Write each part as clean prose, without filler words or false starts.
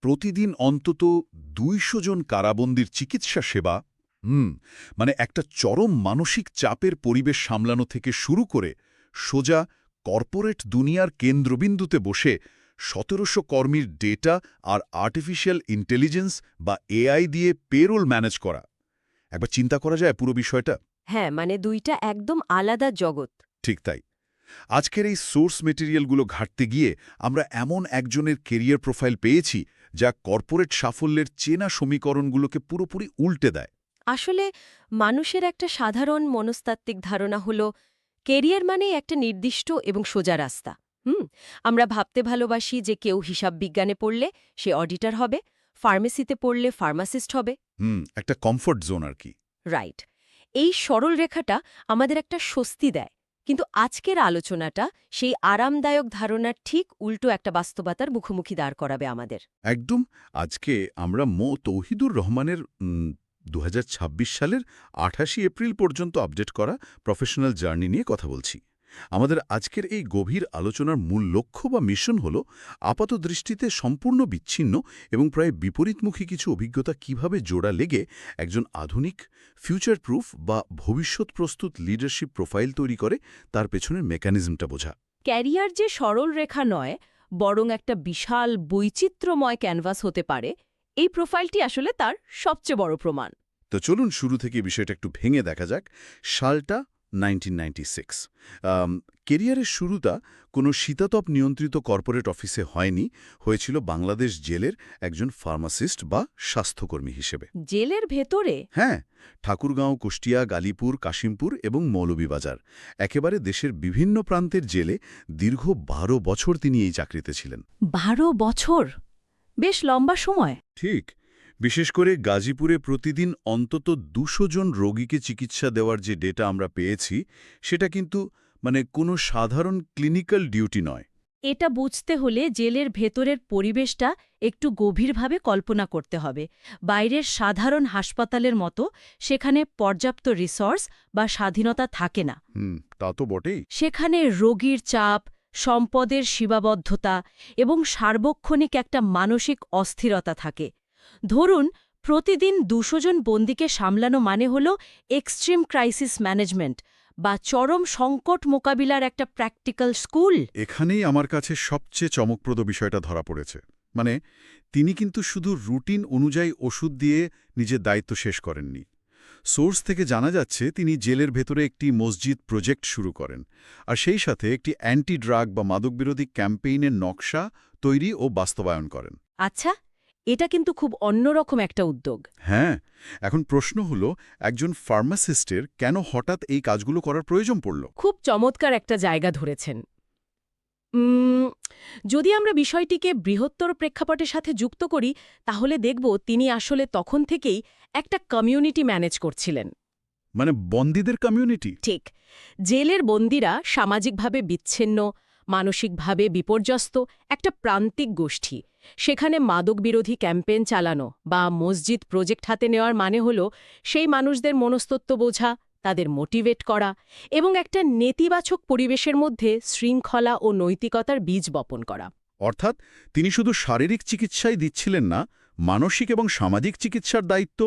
প্রতিদিন অন্তত ২০০ জন কারাবন্দীর চিকিৎসা সেবা, মানে একটা চরম মানসিক চাপের পরিবেশ সামলানো থেকে শুরু করে সোজা কর্পোরেট দুনিয়ার কেন্দ্রবিন্দুতে বসে ১৭০০ কর্মীর ডেটা আর আর্টিফিশিয়াল ইন্টেলিজেন্স বা এআই দিয়ে পেরোল ম্যানেজ করা। একবার চিন্তা করা যায় পুরো বিষয়টা। হ্যাঁ, মানে দুইটা একদম আলাদা জগৎ। ঠিক তাই। আজকের এই সোর্স মেটেরিয়ালগুলো ঘাঁটতে গিয়ে আমরা এমন একজনের কেরিয়ার প্রোফাইল পেয়েছি যা কর্পোরেট সাফল্যের চেনা সমীকরণগুলোকে পুরোপুরি উল্টে দেয়। আসলে মানুষের একটা সাধারণ মনস্তাত্ত্বিক ধারণা হলো কেরিয়ার মানে একটা নির্দিষ্ট এবং সোজা রাস্তা। আমরা ভাবতে ভালোবাসি যে কেউ হিসাব বিজ্ঞানে পড়লে সে অডিটর হবে, ফার্মেসিতে পড়লে ফার্মাসিস্ট হবে। একটা কমফোর্ট জোন আর কি। রাইট। এই সরল রেখাটা আমাদের একটা স্বস্তি দেয়, কিন্তু আজকের আলোচনাটা সেই আরামদায়ক ধারণার ঠিক উল্টো একটা বাস্তবতার মুখোমুখি দাঁড় করাবে আমাদের। একদম। আজকে আমরা তৌহিদুর রহমানের ২০২৬ সালের ২৮ এপ্রিল পর্যন্ত আপডেট করা প্রফেশনাল জার্নি নিয়ে কথা বলছি। আমাদের আজকের এই গভীর আলোচনার মূল লক্ষ্য বা মিশন হল আপাত দৃষ্টিতে সম্পূর্ণ বিচ্ছিন্ন এবং প্রায় বিপরীতমুখী কিছু অভিজ্ঞতা কিভাবে জোড়া লেগে একজন আধুনিক ফিউচার প্রুফ বা ভবিষ্যৎ প্রস্তুত লিডারশিপ প্রোফাইল তৈরি করে তার পেছনের মেকানিজমটা বোঝা। ক্যারিয়ার যে সরল রেখা নয়, বরং একটা বিশাল বৈচিত্র্যময় ক্যানভাস হতে পারে, এই প্রোফাইলটি আসলে তার সবচেয়ে বড় প্রমাণ। তো চলুন শুরু থেকে বিষয়টা একটু ভেঙে দেখা যাক। সালটা 1996। কেরিয়ারের শুরুটা কোনো শীতাতপ নিয়ন্ত্রিত কর্পোরেট অফিসে হয়নি, হয়েছিল বাংলাদেশ জেলের একজন ফার্মাসিস্ট বা স্বাস্থ্যকর্মী হিসেবে। জেলের ভেতরে? হ্যাঁ, ঠাকুরগাঁও, কুষ্টিয়া, গালিপুর, কাশিমপুর এবং মৌলভীবাজার, একেবারে দেশের বিভিন্ন প্রান্তের জেলে দীর্ঘ ১২ বছর তিনি এই চাকরিতে ছিলেন। ১২ বছর? বেশ লম্বা সময়। ঠিক। বিশেষ করে গাজীপুরে প্রতিদিন অন্তত ২০০ জন রোগীকে চিকিৎসা দেওয়ার যে ডেটা আমরা পেয়েছি, সেটা কিন্তু কোনো সাধারণ ক্লিনিক্যাল ডিউটি নয়। এটা বুঝতে হলে জেলের ভেতরের পরিবেশটা একটু গভীরভাবে কল্পনা করতে হবে। বাইরের সাধারণ হাসপাতালের মতো সেখানে পর্যাপ্ত রিসোর্স বা স্বাধীনতা থাকে না। তা তো বটেই। সেখানে রোগীর চাপ, সম্পদের সীমাবদ্ধতা এবং সার্বক্ষণিক একটা মানসিক অস্থিরতা থাকে। ধরুন, প্রতিদিন ২০০ জন বন্দীকে সামলানো মানে হল এক্সট্রিম ক্রাইসিস ম্যানেজমেন্ট বা চরম সংকট মোকাবিলার একটা প্র্যাকটিক্যাল স্কুল। এখানেই আমার কাছে সবচেয়ে চমকপ্রদ বিষয়টা ধরা পড়েছে। তিনি কিন্তু শুধু রুটিন অনুযায়ী ওষুধ দিয়ে নিজের দায়িত্ব শেষ করেননি। সোর্স থেকে জানা যাচ্ছে তিনি জেলের ভেতরে একটি মসজিদ প্রজেক্ট শুরু করেন, আর সেই সাথে একটি অ্যান্টি ড্রাগ বা মাদকবিরোধী ক্যাম্পেইনের নকশা তৈরি ও বাস্তবায়ন করেন। আচ্ছা, এটা কিন্তু খুব অন্যরকম একটা উদ্যোগ। হ্যাঁ, এখন প্রশ্ন হলো, একজন ফার্মাসিস্টের কেন হঠাৎ এই কাজগুলো করার প্রয়োজন পড়ল? খুব চমৎকার একটা জায়গা ধরেছেন। যদি আমরা বিষয়টিকে বৃহত্তর প্রেক্ষাপটের সাথে যুক্ত করি, তাহলে দেখব তিনি আসলে তখন থেকেই একটা কমিউনিটি ম্যানেজ করছিলেন। বন্দীদের কমিউনিটি? ঠিক। জেলের বন্দীরা সামাজিকভাবে বিচ্ছিন্ন, মানসিকভাবে বিপর্যস্ত একটা প্রান্তিক গোষ্ঠী। সেখানে মাদকবিরোধী ক্যাম্পেইন চালানো বা মসজিদ প্রজেক্ট হাতে নেওয়ার মানে হল সেই মানুষদের মনস্তত্ত্ব বোঝা, তাদের মোটিভেট করা এবং একটা নেতিবাচক পরিবেশের মধ্যে শৃঙ্খলা ও নৈতিকতার বীজ বপন করা। অর্থাৎ তিনি শুধু শারীরিক চিকিৎসাই দিচ্ছিলেন না, মানসিক এবং সামাজিক চিকিৎসার দায়িত্ব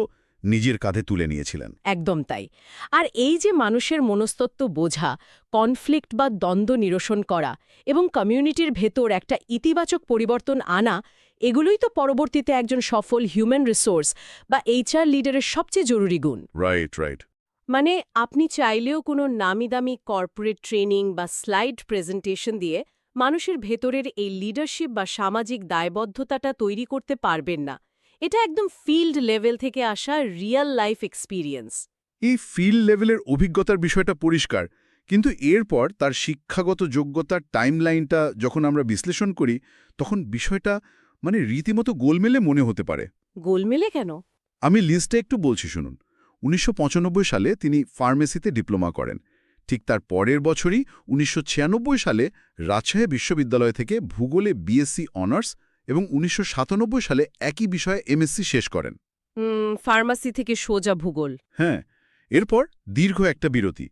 নিজের কাঁধে তুলে নিয়েছিলেন। একদম তাই। আর এই যে মানুষের মনস্তত্ত্ব বোঝা, কনফ্লিক্ট বা দ্বন্দ্ব নিরসন করা এবং কমিউনিটির ভেতর একটা ইতিবাচক পরিবর্তন আনা, এগুলোই তো পরবর্তীতে একজন সফল হিউম্যান রিসোর্স বা এইচআর লিডারের সবচেয়ে জরুরি গুণ। রাইট। আপনি চাইলেও কোনো নামিদামি কর্পোরেট ট্রেনিং বা স্লাইড প্রেজেন্টেশন দিয়ে মানুষের ভেতরের এই লিডারশিপ বা সামাজিক দায়বদ্ধতাটা তৈরি করতে পারবেন না। এটা একদম ফিল্ড লেভেল থেকে আসা রিয়েল লাইফ এক্সপিরিয়েন্স। এই ফিল্ড লেভেলের অভিজ্ঞতার বিষয়টা পরিষ্কার, কিন্তু এরপর তার শিক্ষাগত যোগ্যতার টাইমলাইনটা যখন আমরা বিশ্লেষণ করি, তখন বিষয়টা রীতিমতো গোলমেলে মনে হতে পারে। গোলমেলে কেন? আমি লিস্টে একটু বলছি, শুনুন। ১৯৯৫ সালে তিনি ফার্মেসিতে ডিপ্লোমা করেন। ঠিক তার পরের বছরই ১৯৯৬ সালে রাজশাহী বিশ্ববিদ্যালয় থেকে ভূগোলে বিএসসি অনার্স এবং ১৯৯৭ সালে একই বিষয়ে এমএসসি শেষ করেন। ফার্মাসি থেকে সোজা ভূগোল। হ্যাঁ, এরপর দীর্ঘ একটা বিরতি।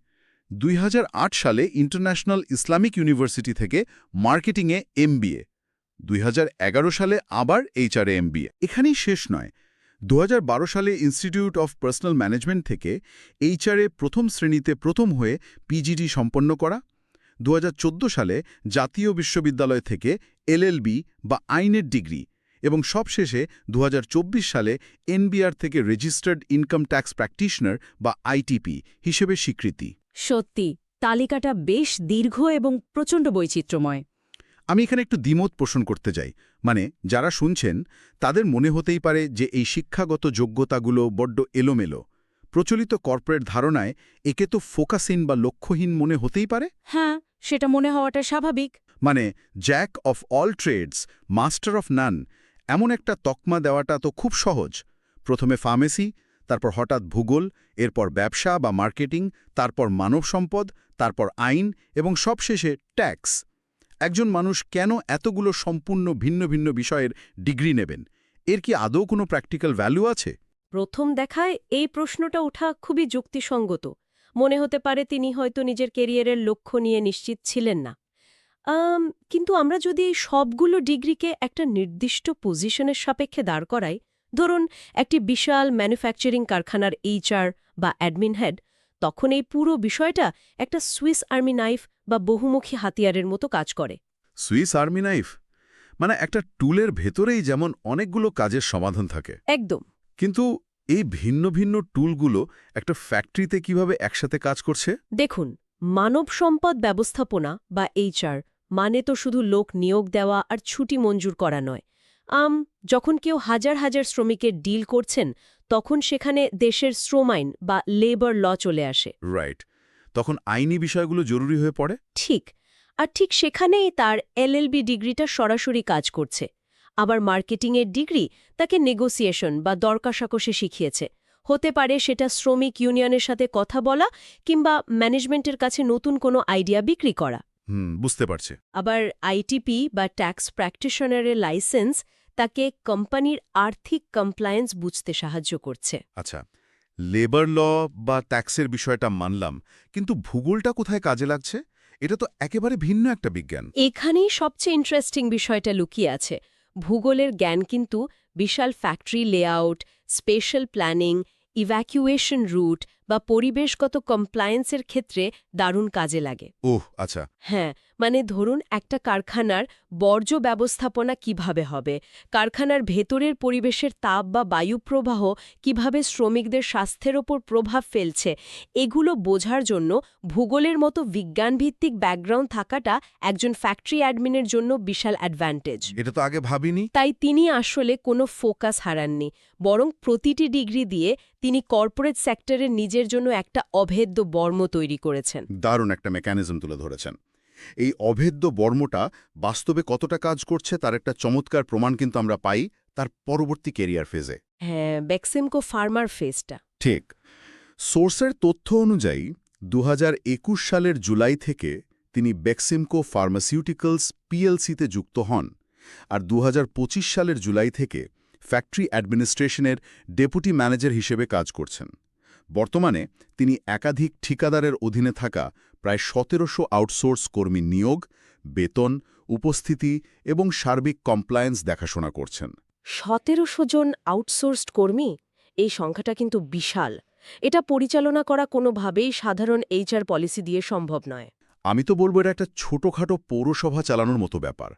২০০৮ সালে ইন্টারন্যাশনাল ইসলামিক ইউনিভার্সিটি থেকে মার্কেটিংয়ে এমবিএ। 2011 সালে আবার এইচআরএ এমবিএ। এখানেই শেষ নয়, 2012 সালে ইনস্টিটিউট অফ পার্সোনাল ম্যানেজমেন্ট থেকে এইচআরএ প্রথম শ্রেণীতে প্রথম হয়ে পিজিডি সম্পন্ন করা, 2014 সালে জাতীয় বিশ্ববিদ্যালয় থেকে এলএলবি বা আইনের ডিগ্রি এবং সবশেষে 2024 সালে এনবিআর থেকে রেজিস্টার্ড ইনকাম ট্যাক্স প্র্যাকটিশনার বা আইটিপি হিসেবে স্বীকৃতি। সত্যি তালিকাটা বেশ দীর্ঘ এবং প্রচণ্ড বৈচিত্র্যময়। আমি এখানে একটু দ্বিমত পোষণ করতে যাই, মানে যারা শুনছেন তাদের মনে হতেই পারে যে এই শিক্ষাগত যোগ্যতাগুলো বড্ড এলোমেলো। প্রচলিত কর্পোরেট ধারণায় একে তো ফোকাসহীন বা লক্ষ্যহীন মনে হতেই পারে। হ্যাঁ, সেটা মনে হওয়াটা স্বাভাবিক। মানে jack of all trades, master of none, এমন একটা তকমা দেওয়াটা তো খুব সহজ। প্রথমে ফার্মেসি, তারপর হঠাৎ ভূগোল, এরপর ব্যবসা বা মার্কেটিং, তারপর মানব সম্পদ, তারপর আইন এবং সবশেষে ট্যাক্স। একজন মানুষ কেন এতগুলো সম্পূর্ণ ভিন্ন ভিন্ন বিষয়ের ডিগ্রি নেবেন? এর কি আদৌ কোনো প্র্যাকটিক্যাল ভ্যালু আছে? প্রথম দেখায় এই প্রশ্নটা ওঠা খুবই যুক্তিসঙ্গত। মনে হতে পারে তিনি হয়তো নিজের কেরিয়ারের লক্ষ্য নিয়ে নিশ্চিত ছিলেন না। কিন্তু আমরা যদি এই সবগুলো ডিগ্রিকে একটা নির্দিষ্ট পজিশনের সাপেক্ষে দাঁড় করাই, ধরুন একটি বিশাল ম্যানুফ্যাকচারিং কারখানার এইচআর বা অ্যাডমিন হেড, তখন এই পুরো বিষয়টা একটা সুইস আর্মি নাইফ বা বহুমুখী হাতিয়ারের মতো কাজ করে। সুইস আর্মি নাইফ মানে একটা টুলের ভেতরেই যেমন অনেকগুলো কাজের সমাধান থাকে, একদম। কিন্তু এই ভিন্ন ভিন্ন টুলগুলো একটা ফ্যাক্টরিতে কিভাবে একসাথে কাজ করছে? দেখুন, মানব সম্পদ ব্যবস্থাপনা বা এইচআর মানে তো শুধু লোক নিয়োগ দেওয়া আর ছুটি মঞ্জুর করা নয়। যখন কেউ হাজার হাজার শ্রমিকের ডিল করছেন, তখন সেখানে দেশের শ্রম আইন বা লেবার ল চলে আসে। রাইট, তখন আইনি বিষয়গুলো জরুরি হয়ে পড়ে। ঠিক, আর ঠিক সেখানেই তার এলএলবি ডিগ্রিটা সরাসরি কাজ করছে। আবার মার্কেটিংয়ের ডিগ্রি তাকে নেগোসিয়েশন বা দর কষাকষি শিখিয়েছে। হতে পারে সেটা শ্রমিক ইউনিয়নের সাথে কথা বলা কিংবা ম্যানেজমেন্টের কাছে নতুন কোনো আইডিয়া বিক্রি করা। বুঝতে পারছি। আবার আইটিপি বা ট্যাক্স প্র্যাকটিশনারের লাইসেন্স তাকে কোম্পানির আর্থিক কমপ্লায়েন্স বুঝতে সাহায্য করছে। আচ্ছা, লেবার ল বা ট্যাক্সের বিষয়টা মানলাম, কিন্তু ভূগোলটা কোথায় কাজে লাগছে? এটা তো একেবারে ভিন্ন একটা বিজ্ঞান। এখানেই সবচেয়ে ইন্টারেস্টিং বিষয়টা লুকিয়ে আছে। ভূগোলের জ্ঞান কিন্তু বিশাল factory layout, special planning, evacuation route বা পরিবেশগত কমপ্লায়েন্সের ক্ষেত্রে দারুণ কাজে লাগে। ওহ আচ্ছা। হ্যাঁ, মানে ধরুন একটা কারখানার বর্জ্য ব্যবস্থাপনা কিভাবে হবে, কারখানার ভেতরের পরিবেশের তাপ বা বায়ু প্রবাহ কিভাবে শ্রমিকদের স্বাস্থ্যের ওপর প্রভাব ফেলছে, এগুলো বোঝার জন্য ভূগোলের মতো বিজ্ঞানভিত্তিক ব্যাকগ্রাউন্ড থাকাটা একজন ফ্যাক্টরি অ্যাডমিনের জন্য বিশাল অ্যাডভান্টেজ। এটা তো আগে ভাবিনি। তাই তিনি আসলে কোনো ফোকাস হারাননি, বরং প্রতিটি ডিগ্রি দিয়ে তিনি কর্পোরেট সেক্টরের নিজের জন্য একটা অভেদ্য বর্ম তৈরি করেছেন। দারুণ একটা মেকানিজম তুলে ধরেছেন। এই অভেদ্য বর্মটা বাস্তবে কতটা কাজ করছে তার একটা চমৎকার প্রমাণ কিন্তু আমরা পাই তার পরবর্তী কেরিয়ার ফেজে। হ্যাঁ, বেক্সিমকো ফার্মার ফেজটা। ঠিক। সোর্সের তথ্য অনুযায়ী 2021 সালের জুলাই থেকে তিনি বেক্সিমকো ফার্মাসিউটিক্যালস পিএলসিতে যুক্ত হন, আর 2025 সালের জুলাই থেকে ফ্যাক্টরি অ্যাডমিনিস্ট্রেশনের ডেপুটি ম্যানেজার হিসেবে কাজ করছেন। বর্তমানে তিনি একাধিক ঠিকাদারের অধীনে থাকা প্রায় 1700 আউটসোর্স কর্মী নিয়োগ, বেতন, উপস্থিতি এবং সার্বিক কমপ্লায়েন্স দেখাশোনা করছেন। 1700 জন আউটসোর্সড কর্মী, এই সংখ্যাটা কিন্তু বিশাল। এটা পরিচালনা করা কোনোভাবেই সাধারণ এইচআর পলিসি দিয়ে সম্ভব নয়। আমি তো বলবো এটা একটা ছোটখাটো পৌরসভা চালানোর মতো ব্যাপার।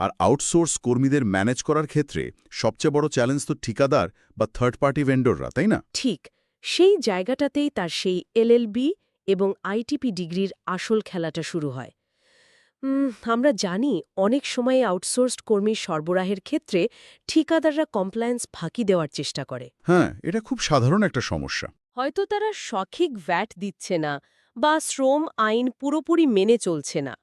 আর আউটসোর্স কর্মীদের ম্যানেজ করার ক্ষেত্রে সবচেয়ে বড় চ্যালেঞ্জ তো ঠিকাদার বা থার্ড পার্টি ভেন্ডররা, তাই না? ঠিক, সেই জায়গাটাতেই তার সেই এলএলবি এবং আইটিপি ডিগ্রির আসল খেলাটা শুরু হয়। আমরা জানি অনেক সময় আউটসোর্সড কর্মীর সরবরাহের ক্ষেত্রে ঠিকাদাররা কমপ্লায়েন্স ফাঁকি দেওয়ার চেষ্টা করে। হ্যাঁ, এটা খুব সাধারণ একটা সমস্যা। হয়তো তারা সঠিক ভ্যাট দিচ্ছে না বা শ্রম আইন পুরোপুরি মেনে চলছে না।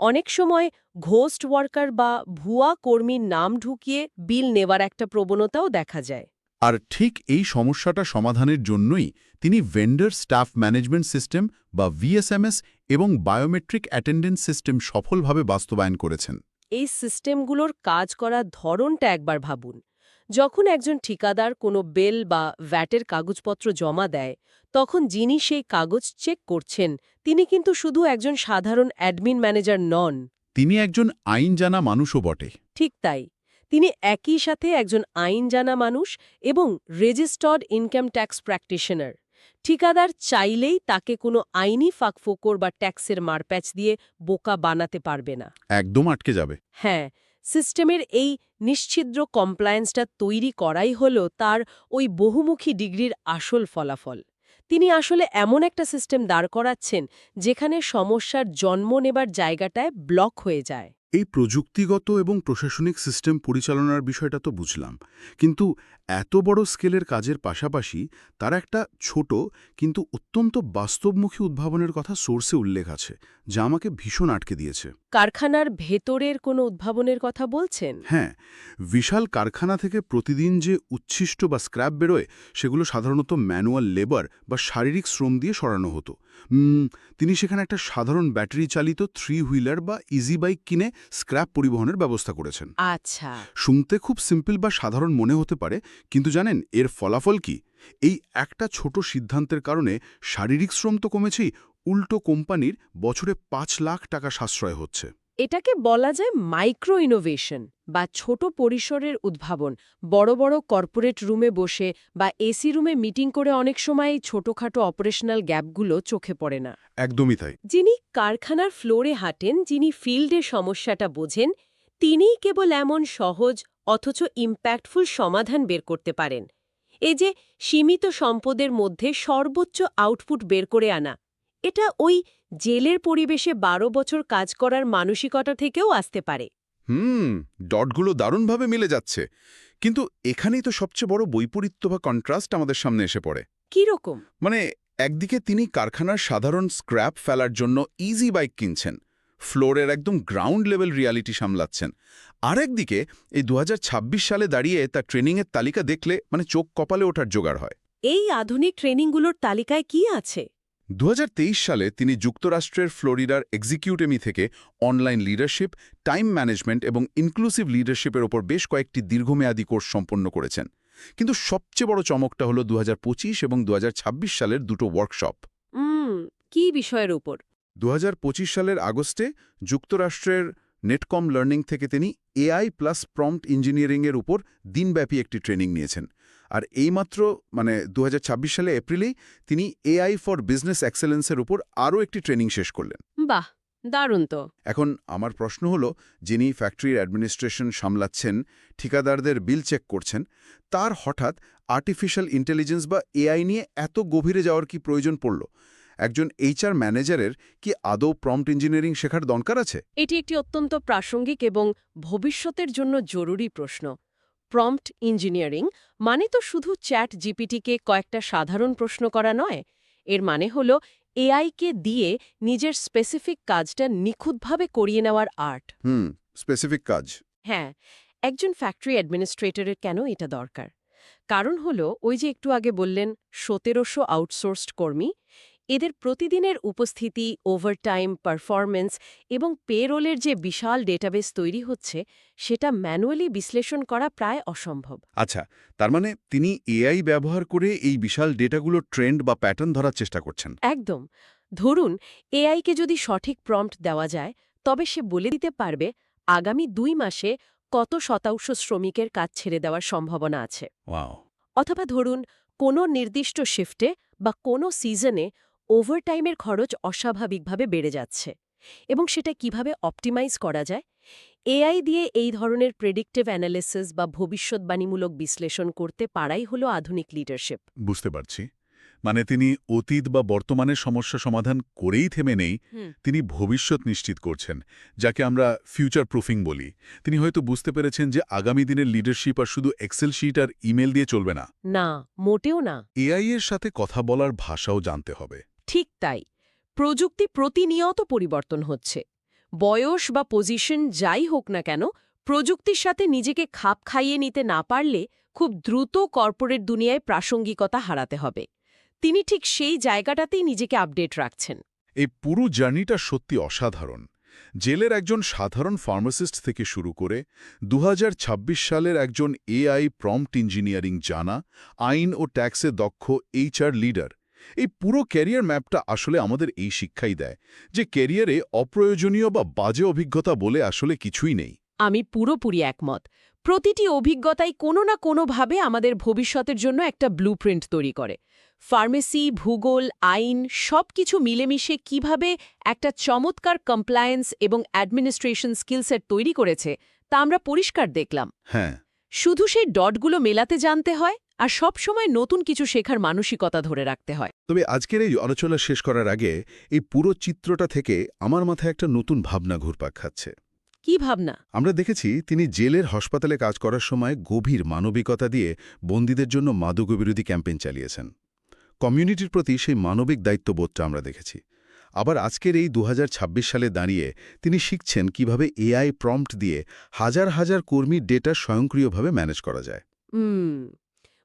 অনেক সময় ঘোস্ট ওয়ার্কার বা ভুয়া কর্মীর নাম ঢুকিয়ে বিল নেওয়ার একটা প্রবণতাও দেখা যায়। আর ঠিক এই সমস্যাটা সমাধানের জন্যই তিনি ভেন্ডর স্টাফ ম্যানেজমেন্ট সিস্টেম বা ভিএসএমএস এবং বায়োমেট্রিক অ্যাটেন্ডেন্স সিস্টেম সফলভাবে বাস্তবায়ন করেছেন। এই সিস্টেমগুলোর কাজ করার ধরনটা একবার ভাবুন। যখন একজন ঠিকাদার কোনো বেল বা ভ্যাটের কাগজপত্র জমা দেয়, তখন যিনি সেই কাগজ চেক করছেন তিনি কিন্তু শুধু একজন সাধারণ অ্যাডমিন ম্যানেজার নন। তিনি একজন আইন জানা মানুষও বটে। ঠিক তাই। তিনি একই সাথে একজন আইন জানা মানুষ এবং রেজিস্টার্ড ইনকাম ট্যাক্স প্র্যাকটিশনার। ঠিকাদার চাইলেই তাকে কোনো আইনি ফাঁকফোকর বা ট্যাক্সের মারপ্যাচ দিয়ে বোকা বানাতে পারবে না। একদম আটকে যাবে। হ্যাঁ, সিস্টেমের এই নিশ্ছিদ্র কমপ্লায়েন্সটা তৈরি করাই হলো তার ওই বহুমুখী ডিগ্রির আসল ফলাফল। তিনি আসলে এমন একটা সিস্টেম দাঁড় করাচ্ছেন যেখানে সমস্যার জন্ম নেবার জায়গাটায় ব্লক হয়ে যায়। এই প্রযুক্তিগত এবং প্রশাসনিক সিস্টেম পরিচালনার বিষয়টা তো বুঝলাম, কিন্তু এত বড় স্কেলের কাজের পাশাপাশি তার একটা ছোট কিন্তু অত্যন্ত বাস্তবমুখী উদ্ভাবনের কথা সোর্সে উল্লেখ আছে, যা আমাকে ভীষণ আটকে দিয়েছে। কারখানার ভেতরের কোনো উদ্ভাবনের কথা বলছেন? হ্যাঁ, বিশাল কারখানা থেকে প্রতিদিন যে উচ্ছিষ্ট বা স্ক্র্যাপ বেরোয়, সেগুলো সাধারণত ম্যানুয়াল লেবার বা শারীরিক শ্রম দিয়ে সরানো হতো। তিনি সেখানে একটা সাধারণ ব্যাটারি চালিত 3 হুইলার বা ইজি বাইক কিনে স্ক্র্যাপ পরিবহনের ব্যবস্থা করেছেন। আচ্ছা। শুনতে খুব সিম্পল বা সাধারণ মনে হতে পারে, কিন্তু জানেন এর ফলাফল কি? এই একটা ছোট সিদ্ধান্তের কারণে শারীরিক শ্রম তো কমেছেই, উল্টো কোম্পানির বছরে 5 লাখ টাকা সাশ্রয় হচ্ছে। এটাকে বলা যায় মাইক্রো ইনোভেশন বা ছোট পরিসরের উদ্ভাবন। বড় বড় কর্পোরেট রুমে বসে বা এসি রুমে মিটিং করে অনেক সময় এই ছোটখাটো অপারেশনাল গ্যাপগুলো চোখে পড়ে না। একদমই তাই। যিনি কারখানার ফ্লোরে হাঁটেন, যিনি ফিল্ডে সমস্যাটা বোঝেন, তিনিই কেবল এমন সহজ অথচ ইম্প্যাক্টফুল সমাধান বের করতে পারেন। এই যে সীমিত সম্পদের মধ্যে সর্বোচ্চ আউটপুট বের করে আনা, এটা ওই জেলের পরিবেশে 12 বছর কাজ করার মানসিকতা থেকেও আসতে পারে। ডটগুলো দারুণভাবে মিলে যাচ্ছে, কিন্তু এখানেই তো সবচেয়ে বড় বৈপরীত্য বা কন্ট্রাস্ট আমাদের সামনে এসে পড়ে। কি রকম? মানে একদিকে তিনি কারখানার সাধারণ স্ক্র্যাপ ফেলার জন্য ইজি বাইক কিনছেন, ফ্লোরের একদম গ্রাউন্ড লেভেল রিয়ালিটি সামলাচ্ছেন। আর একদিকে এই 2026 সালে দাঁড়িয়ে তার ট্রেনিংয়ের তালিকা দেখলে মানে চোখ কপালে ওঠার জোগাড় হয়। এই আধুনিক ট্রেনিংগুলোর তালিকায় কি আছে? 2023 সালে তিনি যুক্তরাষ্ট্রের ফ্লোরিডার এক্সিকিউটিমি থেকে অনলাইন লিডারশিপ, টাইম ম্যানেজমেন্ট এবং ইনক্লুসিভ লিডারশিপের ওপর বেশ কয়েকটি দীর্ঘমেয়াদী কোর্স সম্পন্ন করেছেন। কিন্তু সবচেয়ে বড় চমকটা হলো 2025 এবং 2026 সালের দুটো ওয়ার্কশপ। কি বিষয়ের উপর? 2025 সালের আগস্টে যুক্তরাষ্ট্রের নেটকম লার্নিং থেকে তিনি এআই প্লাস প্রম্পট ইঞ্জিনিয়ারিংয়ের উপর দিনব্যাপী একটি ট্রেনিং নিয়েছেন। আর এইমাত্র 2026 সালে এপ্রিলেই তিনি এআই ফর বিজনেস এক্সেলেন্সের উপর আরও একটি ট্রেনিং শেষ করলেন। বাহ, দারুণ তো। এখন আমার প্রশ্ন হলো, যিনি ফ্যাক্টরির অ্যাডমিনিস্ট্রেশন সামলাচ্ছেন, ঠিকাদারদের বিল চেক করছেন, তার হঠাৎ আর্টিফিশিয়াল ইন্টেলিজেন্স বা এআই নিয়ে এত গভীরে যাওয়ার কি প্রয়োজন পড়ল? একজন এইচআর ম্যানেজারের কি আদৌ প্রম্পট ইঞ্জিনিয়ারিং শেখার দরকার আছে? এটি একটি অত্যন্ত প্রাসঙ্গিক এবং ভবিষ্যতের জন্য জরুরি প্রশ্ন। প্রম্পট ইঞ্জিনিয়ারিং মানে তো শুধু চ্যাট জিপিটিকে কয়েকটা সাধারণ প্রশ্ন করা নয়। এর মানে হল এআইকে দিয়ে নিজের স্পেসিফিক কাজটা নিখুঁতভাবে করিয়ে নেওয়ার আর্ট। স্পেসিফিক কাজ। হ্যাঁ, একজন ফ্যাক্টরি অ্যাডমিনিস্ট্রেটরের কেন এটা দরকার? কারণ হলো ওই যে একটু আগে বললেন 1700 আউটসোর্সড কর্মী, এদের প্রতিদিনের উপস্থিতি, ওভারটাইম, পারফরম্যান্স এবং পেরোলের যে বিশাল ডেটাবেস তৈরি হচ্ছে, সেটা ম্যানুয়ালি বিশ্লেষণ করা প্রায় অসম্ভব। আচ্ছা, তার মানে তিনি এআই ব্যবহার করে এই বিশাল ডেটাগুলোর ট্রেন্ড বা প্যাটার্ন ধরার চেষ্টা করছেন। একদম। ধরুন, এআইকে যদি সঠিক প্রম্পট দেওয়া যায়, তবে সে বলে দিতে পারবে আগামী 2 মাসে কত শতাংশ শ্রমিকের কাজ ছেড়ে দেওয়ার সম্ভাবনা আছে। ওয়াও। অথবা ধরুন, কোনো নির্দিষ্ট শিফটে বা কোনো সিজনে ওভারটাইমের খরচ অস্বাভাবিকভাবে বেড়ে যাচ্ছে এবং সেটা কিভাবে অপটিমাইজ করা যায়। এআই দিয়ে এই ধরনের প্রেডিক্টিভ অ্যানালিসিস বা ভবিষ্যৎবাণীমূলক বিশ্লেষণ করতে পারাই হলো আধুনিক লিডারশিপ। বুঝতে পারছি। মানে তিনি অতীত বা বর্তমানের সমস্যা সমাধান করেই থেমে নেই, তিনি ভবিষ্যৎ নিশ্চিত করছেন, যাকে আমরা ফিউচার প্রুফিং বলি। তিনি হয়তো বুঝতে পেরেছেন যে আগামী দিনের লিডারশিপ আর শুধু এক্সেল শিট আর ইমেল দিয়ে চলবে না। না, মোটেও না। এআই এর সাথে কথা বলার ভাষাও জানতে হবে। ঠিক তাই। প্রযুক্তি প্রতিনিয়ত পরিবর্তন হচ্ছে। বয়স বা পজিশন যাই হোক না কেন, প্রযুক্তির সাথে নিজেকে খাপ খাইয়ে নিতে না পারলে খুব দ্রুত কর্পোরেট দুনিয়ায় প্রাসঙ্গিকতা হারাতে হবে। তিনি ঠিক সেই জায়গাটাতেই নিজেকে আপডেট রাখছেন। এই পুরো জার্নিটা সত্যি অসাধারণ। জেলের একজন সাধারণ ফার্মাসিস্ট থেকে শুরু করে 2026 সালের একজন এআই প্রম্পট ইঞ্জিনিয়ারিং জানা, আইন ও ট্যাক্সে দক্ষ এইচআর লিডার, এই পুরো ক্যারিয়ার ম্যাপটা আসলে আমাদের এই শিক্ষাই দেয় যে ক্যারিয়ারে অপ্রয়োজনীয় বা বাজে অভিজ্ঞতা বলে আসলে কিছুই নেই। আমি পুরোপুরি একমত। প্রতিটি অভিজ্ঞতাই কোনো না কোনোভাবে আমাদের ভবিষ্যতের জন্য একটা ব্লুপ্রিন্ট তৈরি করে। ফার্মেসি, ভূগোল, আইন সবকিছু মিলেমিশে কিভাবে একটা চমৎকার কমপ্লায়েন্স এবং অ্যাডমিনিস্ট্রেশন স্কিলসেট তৈরি করেছে তা আমরা পরিষ্কার দেখলাম। হ্যাঁ, শুধু সেই ডটগুলো মেলাতে জানতে হয় আর সবসময় নতুন কিছু শেখার মানসিকতা ধরে রাখতে হয়। তবে আজকের এই আলোচনা শেষ করার আগে এই পুরো চিত্রটা থেকে আমার মাথায় একটা নতুন ভাবনা ঘুরপাক খাচ্ছে। কি ভাবনা? আমরা দেখেছি তিনি জেলের হাসপাতালে কাজ করার সময় গভীর মানবিকতা দিয়ে বন্দীদের জন্য মাদকবিরোধী ক্যাম্পেইন চালিয়েছেন। কমিউনিটির প্রতি সেই মানবিক দায়িত্ববোধটা আমরা দেখেছি। আবার আজকের এই ২০২৬ সালে দাঁড়িয়ে তিনি শিখছেন কিভাবে এআই প্রম্পট দিয়ে হাজার হাজার কর্মীর ডেটা স্বয়ংক্রিয়ভাবে ম্যানেজ করা যায়।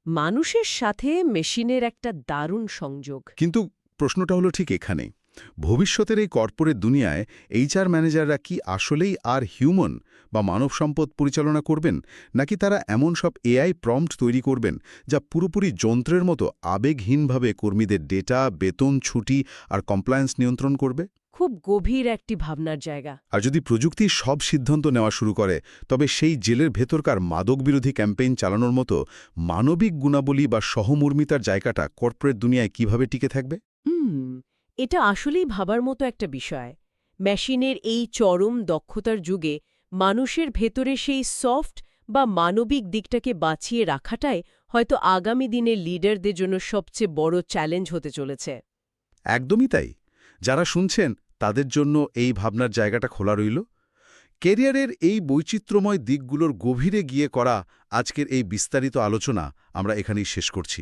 মানুষের সাথে মেশিনের একটা দারুণ সংযোগ। কিন্তু প্রশ্নটা হলো ঠিক এখানেই। ভবিষ্যতের এই কর্পোরেট দুনিয়ায় এইচআর ম্যানেজাররা কি আসলেই আর হিউম্যান বা মানব সম্পদ পরিচালনা করবেন, নাকি তারা এমন সব এআই প্রম্পট তৈরি করবেন যা পুরোপুরি যন্ত্রের মতো আবেগহীনভাবে কর্মীদের ডেটা, বেতন, ছুটি আর কমপ্লায়েন্স নিয়ন্ত্রণ করবে? খুব গভীর একটি ভাবনার জায়গা। আর যদি প্রযুক্তি সব সিদ্ধান্ত নেওয়া শুরু করে, তবে সেই জেলের ভেতরকার মাদকবিরোধী ক্যাম্পেইন চালানোর মতো মানবিক গুণাবলী বা সহমর্মিতার জায়গাটা কর্পোরেট দুনিয়ায় কিভাবে টিকে থাকবে? এটা আসলেই ভাবার মতো একটা বিষয়। মেশিনের এই চরম দক্ষতার যুগে মানুষের ভেতরে সেই সফট বা মানবিক দিকটাকে বাঁচিয়ে রাখাটাই হয়তো আগামী দিনের লিডারদের জন্য সবচেয়ে বড় চ্যালেঞ্জ হতে চলেছে। একদমই তাই। যারা শুনছেন তাদের জন্য এই ভাবনার জায়গাটা খোলা রইল। কেরিয়ারের এই বৈচিত্র্যময় দিকগুলোর গভীরে গিয়ে করা আজকের এই বিস্তারিত আলোচনা আমরা এখানেই শেষ করছি।